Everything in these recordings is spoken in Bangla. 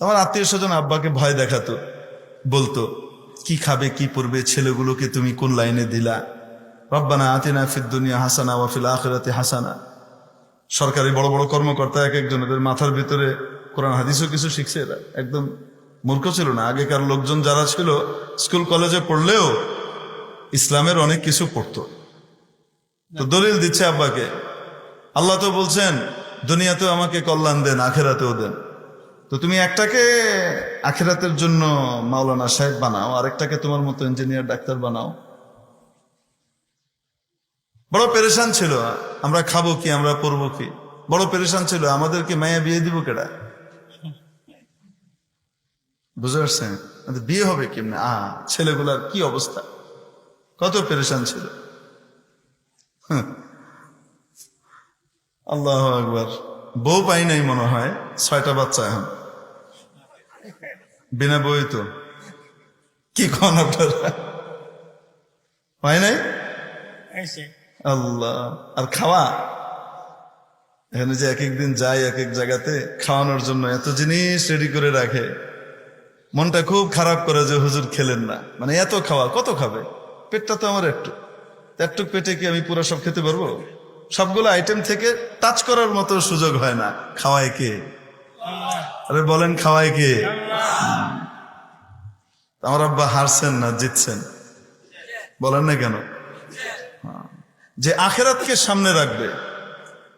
আমার আত্মীয় স্বজন আব্বাকে ভয় দেখাতো, বলতো কি খাবে কি পরবে, ছেলেগুলোকে তুমি কোন লাইনে দিলা, রব্বানা আতিনা ফিদ দুনিয়া হাসানা ওয়া ফিল আখিরাতি হাসানা। সরকারি বড় বড় কর্মকর্তা এক একজন, এদের মাথার ভিতরে কোরআন হাদিসও কিছু শিখছে, এরা একদম মূর্খ ছিল না। আগেকার লোকজন যারা ছিল স্কুল কলেজে পড়লেও ইসলামের অনেক কিছু পড়তো। তো দলিল দিচ্ছে আব্বাকে, আল্লাহ তো বলছেন দুনিয়াতেও আমাকে কল্যাণ দেন, আখেরাতেও দেন। তো তুমি একটাকে আখেরাতের জন্য মাওলানা সাহেব বানাও, আরেকটাকে তোমার মতো ইঞ্জিনিয়ার ডাক্তার বানাও। বড় পেরেশান ছিল, আমরা খাবো কি, আমরা পড়বো কি, বড় পেরেশান ছিল। আমাদেরকে মায়া বিয়ে দিব কেডা, বুঝতে পারছেন? বিয়ে হবে কেমনে, ছেলেগুলার কি অবস্থা, কত পেরেশান ছিল। আল্লাহু আকবার। বউ পাই নাই মনে হয়, 6টা বাচ্চা এখন বিনা বই। তো কি কোন আপনারা পাই নাই? আল্লাহ। আর খাওয়া, এখানে যে এক একদিন যাই এক এক জায়গাতে খাওয়ানোর জন্য এত জিনিস রেডি করে রাখে, মনটা খুব খারাপ করে যে হুজুর খেলেন না। মানে এত খাওয়া, কত খাবে? পেটটা তো আমার একটু পেটে কি আমি পুরো সব খেতে পারবো? সবগুলো আইটেম থেকে টাচ করার মতো সুযোগ হয় না। খাওয়ায় কে? আরে বলেন খাওয়ায় কে? আমার আব্বা হারছেন না জিতছেন? বলেন না কেন? যে আখেরাতকে সামনে রাখবে,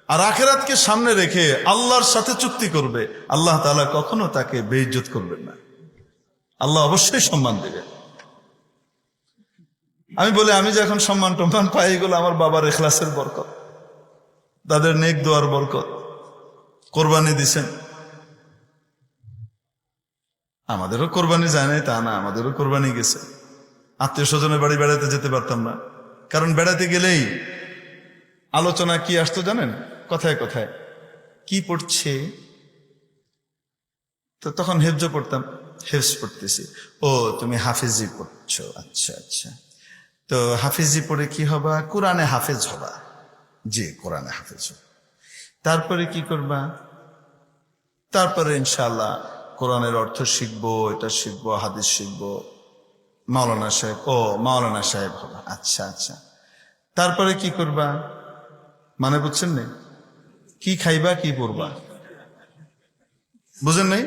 আর আখেরাতকে সামনে রেখে আল্লাহর সাথে চুক্তি করবে, আল্লাহ তাআলা কখনো তাকে বেইজ্জত করবেন না। আল্লাহ অবশ্যই সম্মান দেবে। আমি বলি, আমি যে এখন সম্মান টম্মান পাই, এগুলো আমার বাবার ইখলাসের বরকত, তাদের নেক দোয়ার বরকত। কোরবানি দিছেন, আমাদেরও কোরবানি যায় নাই তা না, আমাদেরও কোরবানি গেছে। আত্মীয় স্বজনের বাড়ি বেড়াতে যেতে পারতাম না, কারণ বেড়াতে গেলেই আলোচনা কি আসতো জানেন? কথায় কথায় কি পড়ছে, তো তখন হেফজ পড়তাম, হেফজ পড়তেছি। ও তুমি হাফিজি পড়ছো, আচ্ছা আচ্ছা, তো হাফিজি পড়ে কি হবা? কোরআনে হাফেজ হবা। জি, কোরআনে হাফেজ হবা। তারপরে কি করবা? তারপরে ইনশাআল্লাহ কোরআনের অর্থ শিখবো, এটা শিখবো, হাদিস শিখবো, মাওলানা সাহেব। ও মাওলানা সাহেব হবা, আচ্ছা আচ্ছা। তারপরে কি করবা? মানে বুঝছেন না? কি খাইবা, কি পড়বা, বুঝেন নাই?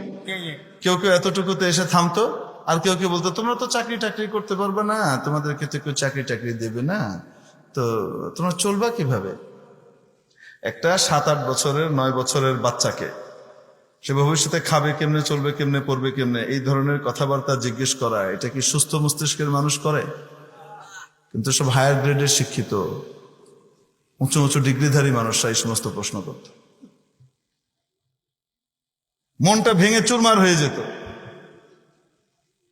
কেউ কেউ এতটুকুতে এসে থামতো, আর কেউ কেউ বলতো তোমরা তো চাকরি টাকরি করতে পারবে না, তোমাদেরকে তো কেউ চাকরি টাকরি দেবে না, তো তোমরা চলবা কিভাবে? একটা 7-8 বছরের 9 বছরের বাচ্চাকে সে ভবিষ্যতে খাবে কেমনে, চলবে কেমনে, পড়বে কেমনে, এই ধরনের কথাবার্তা জিজ্ঞেস করা, এটা কি সুস্থ মস্তিষ্কের মানুষ করে? কিন্তু সব হায়ার গ্রেডের শিক্ষিত উঁচু উঁচু ডিগ্রিধারী মানুষরা এই সমস্ত প্রশ্ন করত। মনটা ভেঙে চুরমার হয়ে যেত।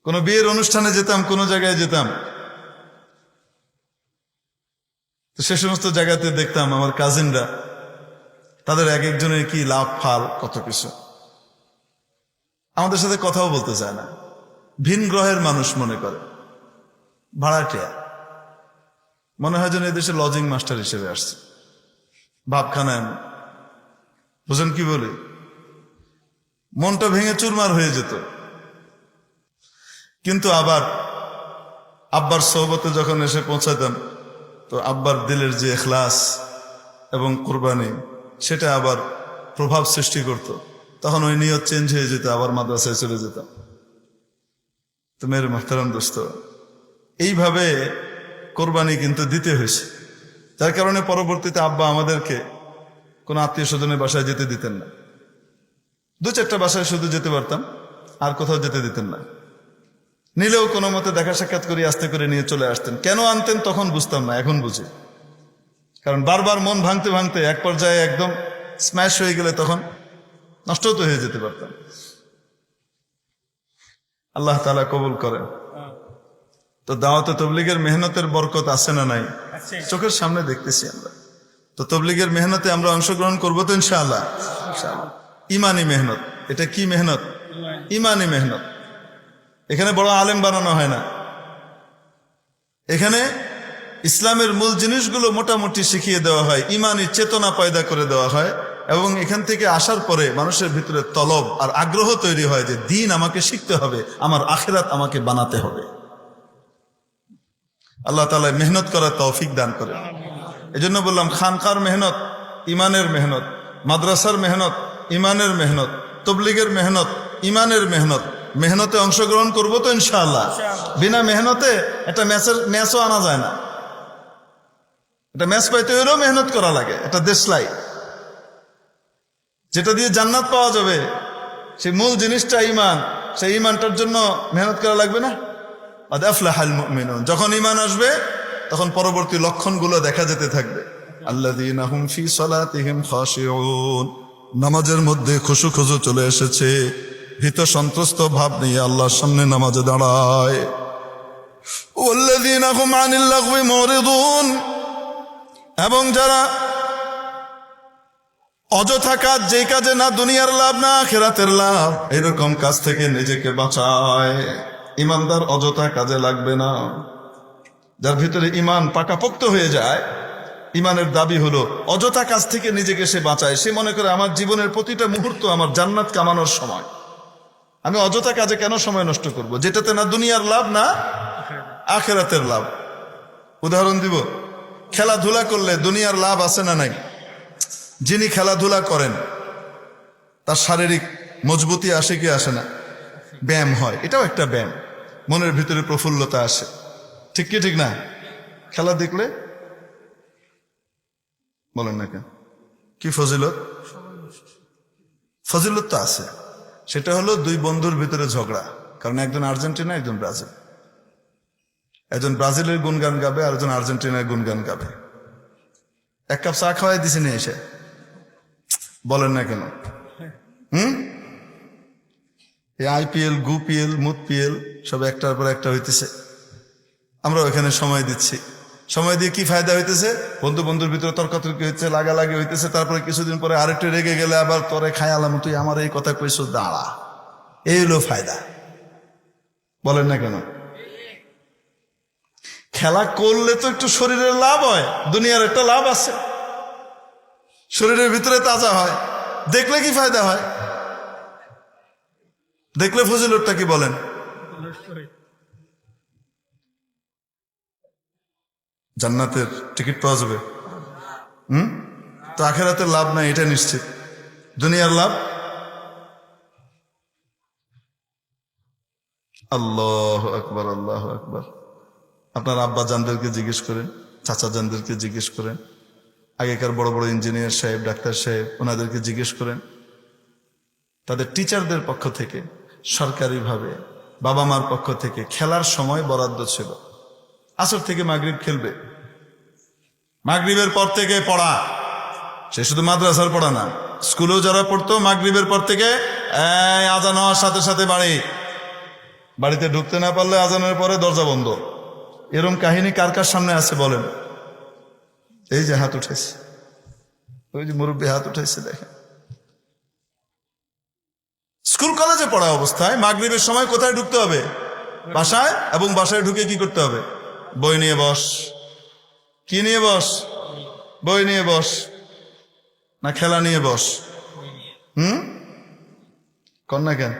কোনো বিয়ের অনুষ্ঠানে যেতাম, কোনো জায়গায় যেতাম, তো সে সমস্ত জায়গাতে দেখতাম আমার কাজিনরা, তাদের এক একজনের কি লাভ ফাল, কত কিছু। আমাদের সাথে কথাও বলতে চায় না, ভিন গ্রহের মানুষ মনে করে, ভাড়াটিয়া মনে হয় যেন এদেশে লজিং মাস্টার হিসেবে আসছে, ভাবখানায়। বুঝেন কি বলি? মনটা ভেঙে চুরমার হয়ে যেত। কিন্তু আবার আব্বার সোহবতে যখন এসে পৌঁছাতাম, তো আব্বার দিলের যে ইখলাস এবং কুরবানি, সেটা আবার প্রভাব সৃষ্টি করত। তখন ওই নিয়ত চেঞ্জ হয়ে যেত, আবার মাদ্রাসায় চলে যেতাম। তো মেরে মুহতারাম দোস্ত, এইভাবে কোরবানি কিন্তু দিতে হয়েছে। যার কারণে পরবর্তীতে আব্বা আমাদেরকে কোনো আত্মীয় স্বজনের বাসায় যেতে দিতেন না। 2-4টা বাসায় শুধু যেতে পারতাম, আর কোথাও যেতে দিতেন না। নিলেও কোনো মতে দেখা সাক্ষাৎ করে আস্তে করে নিয়ে চলে আসতেন। কেন আনতেন তখন বুঝতাম না, এখন বুঝি। কারণ বারবার মন ভাঙতে ভাঙতে এক পর্যায়ে একদম স্ম্যাশ হয়ে গেলে তখন নষ্ট তো হয়ে যেতে পারতাম। আল্লাহ তাআলা কবুল করেন। তো দাওয়াতে তবলিগের মেহনতের বরকত আছে না নাই? চোখের সামনে দেখতেছি আমরা। তো তবলিগের মেহনতে আমরা অংশগ্রহণ করবো তো ইনশাআল্লাহ। ইমানি মেহনত, এটা কি মেহনত? ইমানি মেহনত। এখানে বড় আলেম বানানো হয় না, এখানে ইসলামের মূল জিনিসগুলো মোটামুটি শিখিয়ে দেওয়া হয়, ইমানি চেতনা পয়দা করে দেওয়া হয়। এবং এখান থেকে আসার পরে মানুষের ভিতরে তলব আর আগ্রহ তৈরি হয় যে দিন আমাকে শিখতে হবে, আমার আখিরাত আমাকে বানাতে হবে। আল্লাহ তাআলা মেহনত করার তৌফিক দান করে। এজন্য বললাম খানকার মেহনত ইমানের মেহনত, মাদ্রাসার মেহনত ইমানের মেহনত, তবলিগের মেহনত ইমানের মেহনত। মেহনতে অংশগ্রহণ করবো তো ইনশাআল্লাহ। বিনা মেহনতে একটা ম্যাচও আনা যায় না। এটা ম্যাচ পাইতে হলেও মেহনত করা লাগে। এটা দেশলাই, যেটা দিয়ে জান্নাত পাওয়া যাবে, সেই মূল জিনিসটা ইমান। সেই ইমানটার জন্য মেহনত করা লাগবে না? আদ আফলাহাল মুমিনুন। যখন ইমান আসবে তখন পরবর্তী লক্ষণগুলো দেখা যেতে থাকবে। আল্লাযীনা হুম ফি সালাতিহিম খাশিউন। নামাজের মধ্যে খুশু খুশু চলে এসেছে, ভীত সন্ত্রস্ত ভাব নিয়ে আল্লাহর সামনে নামাজে দাঁড়ায়। ওয়াল্লাযীনা হুম আনিল লাগওয়ি মুরিদুন। এবং যারা অযথা কাজ, যেই কাজে না দুনিয়ার লাভ না আখিরাতের লাভ, এরকম কাজ থেকে নিজেকে বাঁচায়। ইমানদার অযথা কাজে লাগবে না। যার ভিতরে ইমান পাকাপোক্ত হয়ে যায়, ইমানের দাবি হলো অযথা কাজ থেকে নিজেকে সে বাঁচায়। সে মনে করে আমার জীবনের প্রতিটা মুহূর্ত আমার জান্নাত কামানোর সময়, আমি অযথা কাজে কেন সময় নষ্ট করব, যেটাতে না দুনিয়ার লাভ না আখিরাতের লাভ। উদাহরণ দিব, খেলাধুলা করলে দুনিয়ার লাভ আছে না নাই? যিনি খেলাধুলা করেন তার শারীরিক মজবুতি আসে কি আসে না? ব্যায়াম হয়, এটাও একটা ব্যায়াম। মনের ভিতরে প্রফুল্লতা আসে, ঠিক কি ঠিক না? খেলা দেখলে বলেন না কেন? কি ফজিলত? ফজিলত তো আছে। সেটা হলো দুই বন্ধুর ভিতরে ঝগড়া, কারণ একজন আর্জেন্টিনা একজন ব্রাজিল। একজন ব্রাজিলের গুণগান গাবে আর একজন আর্জেন্টিনার গুণগান গাবে। এক কাপ চা খাওয়াই দিছি নিয়ে এসে, বলেন না কেন? এই আইপিএল, গুপিএল, মুতপিএল সব একটার পর একটা হইতেছে। আমরা ওইখানে সময় দিচ্ছি। সময় দিয়ে কি ফায়দা হইতেছে? বন্ধু বন্ধুর ভিতরে তর্কাতর্কি হচ্ছে, লাগালাগি হইতেছে। তারপরে কিছুদিন পরে আরেকটু রেগে গেলে আবার তোরে খায়ালাম, তুই আমার এই কথা কইছো, দাঁড়া। এই হলো ফায়দা। বলেন না কেন? খেলা করলে তো একটু শরীরের লাভ হয়, দুনিয়ার একটা লাভ আছে, শরীরের ভিতরে তাজা হয়। দেখলে কি ফায়দা হয়? দেখলে ফজিলতটা কি বলেন? জান্নাতের টিকিট পাওয়া যাবে। তো আখিরাতের লাভ নাই, এটা নিশ্চিত। দুনিয়ার লাভ। আল্লাহু আকবার, আল্লাহু আকবার। আপনার আব্বা জানদেরকে জিজ্ঞেস করেন, চাচা জানদেরকে জিজ্ঞেস করেন, আগেকার বড় বড় ইঞ্জিনিয়ার সাহেব, ডাক্তার সাহেব, ওনাদেরকে জিজ্ঞেস করেন। তাদের টিচারদের পক্ষ থেকে, সরকারিভাবে, বাবা মার পক্ষ থেকে খেলার সময় বরাদ্দ ছিল। আসর থেকে মাগরিব খেলবে, মাগরিবের পর থেকে পড়া। সে শুধু মাদ্রাসার পড়া না, স্কুলেও যারা পড়তো মাগরিবের পর থেকে আজান হওয়ার সাথে সাথে বাড়িতে ঢুকতে না পারলে আজানের পরে দরজা বন্ধ। এরম কাহিনী কার কার সামনে আছে বলেন? এই যে হাত উঠেছে, ওই যে মুরব্বী হাত উঠেছে, দেখেন। স্কুল কলেজে পড়া অবস্থায় মাগরিবের সময় কোথায় ঢুকতে হবে? বাসায়। এবং বাসায় ঢুকে কি করতে হবে? বই নিয়ে বস। কি নিয়ে বস? বই নিয়ে বস, না খেলা নিয়ে বস? কন্যা কেন?